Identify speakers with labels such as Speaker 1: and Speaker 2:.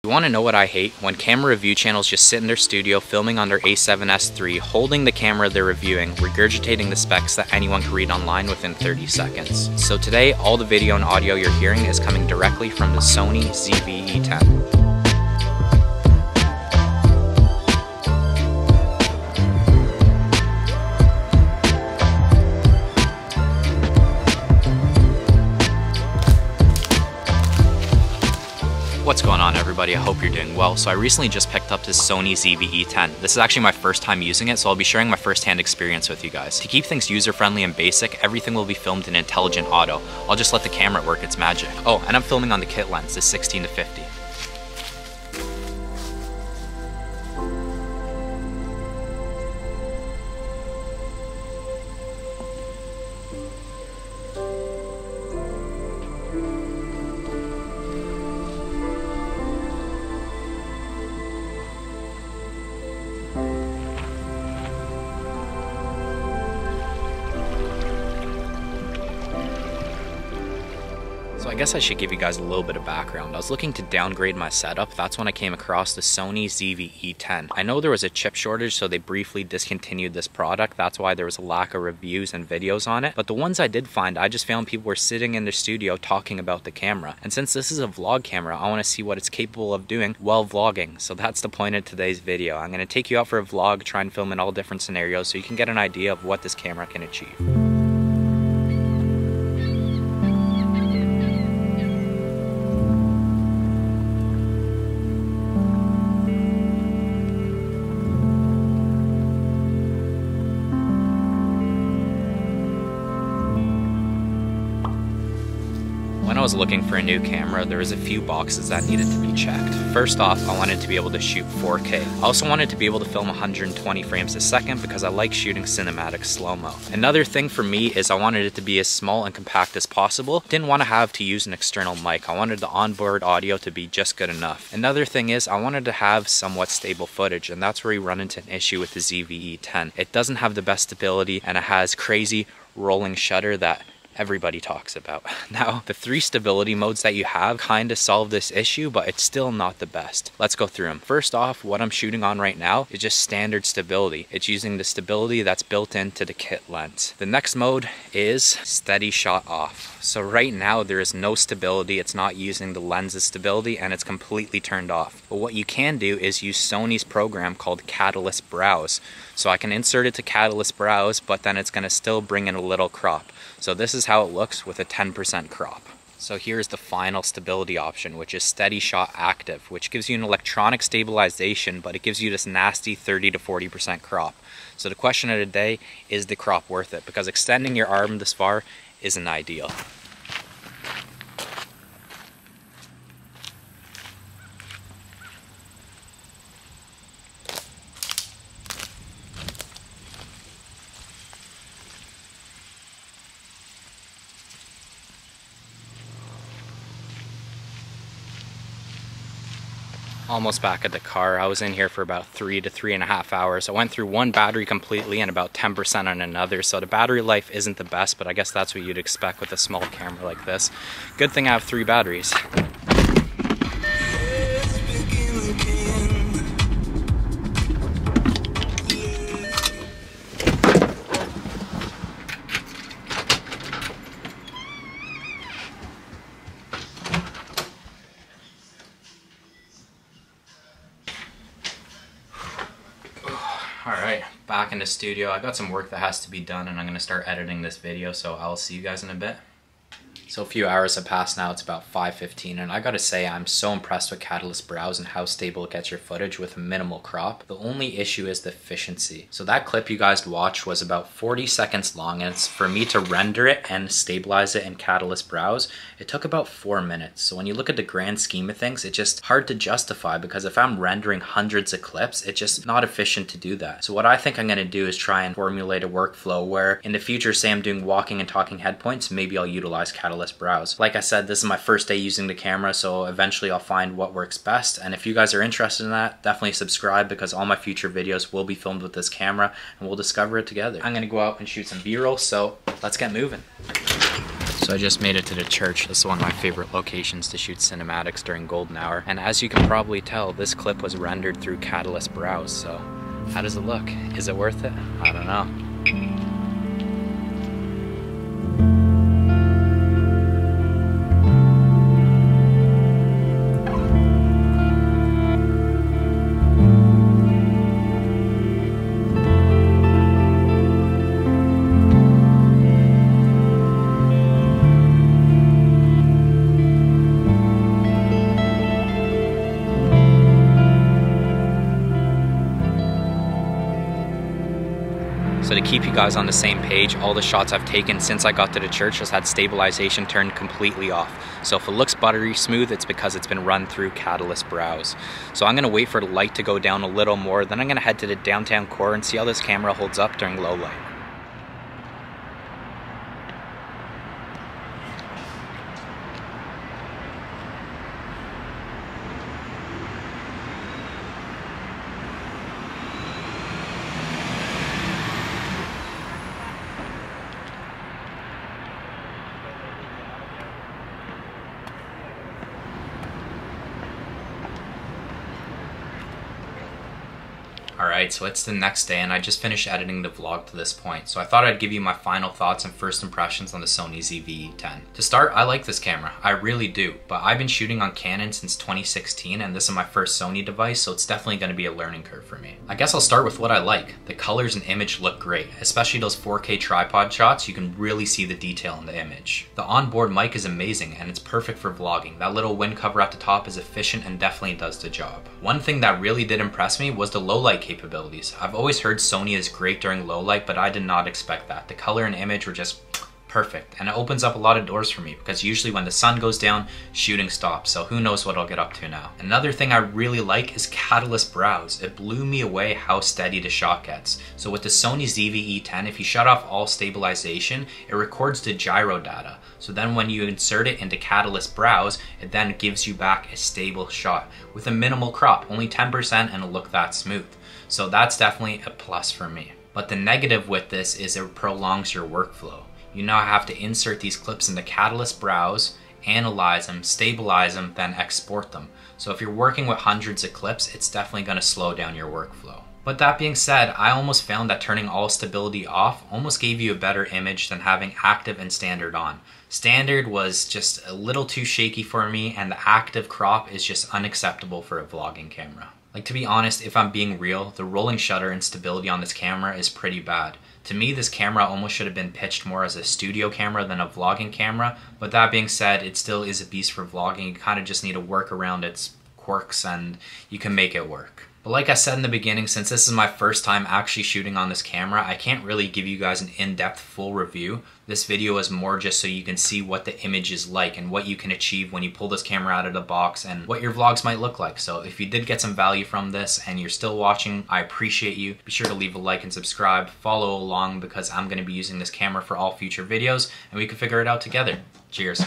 Speaker 1: You want to know what I hate? When camera review channels just sit in their studio filming on their A7S III, holding the camera they're reviewing, regurgitating the specs that anyone can read online within 30 seconds. So today, all the video and audio you're hearing is coming directly from the Sony ZV-E10. What's going on, everybody? I hope you're doing well. So I recently just picked up this Sony ZV-E10. This is actually my first time using it, so I'll be sharing my first-hand experience with you guys. To keep things user-friendly and basic, everything will be filmed in intelligent auto. I'll just let the camera work its magic. Oh, and I'm filming on the kit lens, the 16-50. So I guess I should give you guys a little bit of background. I was looking to downgrade my setup. That's when I came across the Sony ZV-E10. I know there was a chip shortage, so they briefly discontinued this product. That's why there was a lack of reviews and videos on it. But the ones I did find, I just found people were sitting in their studio talking about the camera. And since this is a vlog camera, I want to see what it's capable of doing while vlogging. So that's the point of today's video. I'm going to take you out for a vlog, try and film in all different scenarios so you can get an idea of what this camera can achieve. When I was looking for a new camera, there was a few boxes that needed to be checked. First off, I wanted to be able to shoot 4K. I also wanted to be able to film 120 frames a second because I like shooting cinematic slow-mo. Another thing for me is I wanted it to be as small and compact as possible. Didn't want to have to use an external mic. I wanted the onboard audio to be just good enough. Another thing is I wanted to have somewhat stable footage, and that's where you run into an issue with the ZV-E10. It doesn't have the best stability, and it has crazy rolling shutter that everybody talks about. Now, the 3 stability modes that you have kind of solve this issue, but it's still not the best. Let's go through them. First off, what I'm shooting on right now is just standard stability. It's using the stability that's built into the kit lens. The next mode is steady shot off. So right now there is no stability. It's not using the lens's stability and it's completely turned off. But what you can do is use Sony's program called Catalyst Browse. So I can insert it to Catalyst Browse, but then it's going to still bring in a little crop. So this is how it looks with a 10% crop. So here's the final stability option, which is Steady Shot Active, which gives you an electronic stabilization, but it gives you this nasty 30 to 40% crop. So the question of the day, is the crop worth it? Because extending your arm this far isn't ideal. Almost back at the car. I was in here for about 3 to 3.5 hours. I went through one battery completely and about 10% on another, so the battery life isn't the best, but I guess that's what you'd expect with a small camera like this. Good thing I have 3 batteries. Alright, back in the studio. I got some work that has to be done and I'm going to start editing this video, so I'll see you guys in a bit. So a few hours have passed now, it's about 5:15, and I gotta say I'm so impressed with Catalyst Browse and how stable it gets your footage with a minimal crop. The only issue is the efficiency. So that clip you guys watched was about 40 seconds long, and it's for me to render it and stabilize it in Catalyst Browse, it took about 4 minutes. So when you look at the grand scheme of things, it's just hard to justify, because if I'm rendering hundreds of clips, it's just not efficient to do that. So what I think I'm gonna do is try and formulate a workflow where in the future, say I'm doing walking and talking head points, maybe I'll utilize Catalyst Browse. Like I said, this is my first day using the camera, so eventually I'll find what works best. And if you guys are interested in that, definitely subscribe, because all my future videos will be filmed with this camera and we'll discover it together. I'm gonna go out and shoot some B-roll, so let's get moving. So I just made it to the church. This is one of my favorite locations to shoot cinematics during golden hour. And as you can probably tell, this clip was rendered through Catalyst Browse. So how does it look? Is it worth it? I don't know. So to keep you guys on the same page, all the shots I've taken since I got to the church has had stabilization turned completely off. So if it looks buttery smooth, it's because it's been run through Catalyst Browse. So I'm gonna wait for the light to go down a little more, then I'm gonna head to the downtown core and see how this camera holds up during low light. Alright, so it's the next day and I just finished editing the vlog to this point, so I thought I'd give you my final thoughts and first impressions on the Sony ZV-E10. To start, I like this camera, I really do, but I've been shooting on Canon since 2016 and this is my first Sony device, so it's definitely going to be a learning curve for me. I guess I'll start with what I like. The colors and image look great, especially those 4K tripod shots. You can really see the detail in the image. The onboard mic is amazing and it's perfect for vlogging. That little wind cover at the top is efficient and definitely does the job. One thing that really did impress me was the low light capabilities. I've always heard Sony is great during low light, but I did not expect that. The color and image were just perfect, and it opens up a lot of doors for me because usually when the sun goes down, shooting stops, so who knows what I'll get up to now. Another thing I really like is Catalyst Browse. It blew me away how steady the shot gets. So with the Sony ZV-E10, if you shut off all stabilization, it records the gyro data. So then when you insert it into Catalyst Browse, it then gives you back a stable shot with a minimal crop, only 10%, and it'll look that smooth. So that's definitely a plus for me. But the negative with this is it prolongs your workflow. You now have to insert these clips into Catalyst Browse, analyze them, stabilize them, then export them. So if you're working with hundreds of clips, it's definitely going to slow down your workflow. But that being said, I almost found that turning all stability off almost gave you a better image than having active and standard on. Standard was just a little too shaky for me, and the active crop is just unacceptable for a vlogging camera. Like, to be honest, if I'm being real, the rolling shutter and stability on this camera is pretty bad. To me, this camera almost should have been pitched more as a studio camera than a vlogging camera, but that being said, it still is a beast for vlogging. You kind of just need to work around its quirks and you can make it work. But like I said in the beginning, since this is my first time actually shooting on this camera, I can't really give you guys an in-depth full review. This video is more just so you can see what the image is like and what you can achieve when you pull this camera out of the box and what your vlogs might look like. So if you did get some value from this and you're still watching, I appreciate you. Be sure to leave a like and subscribe. Follow along because I'm going to be using this camera for all future videos and we can figure it out together. Cheers.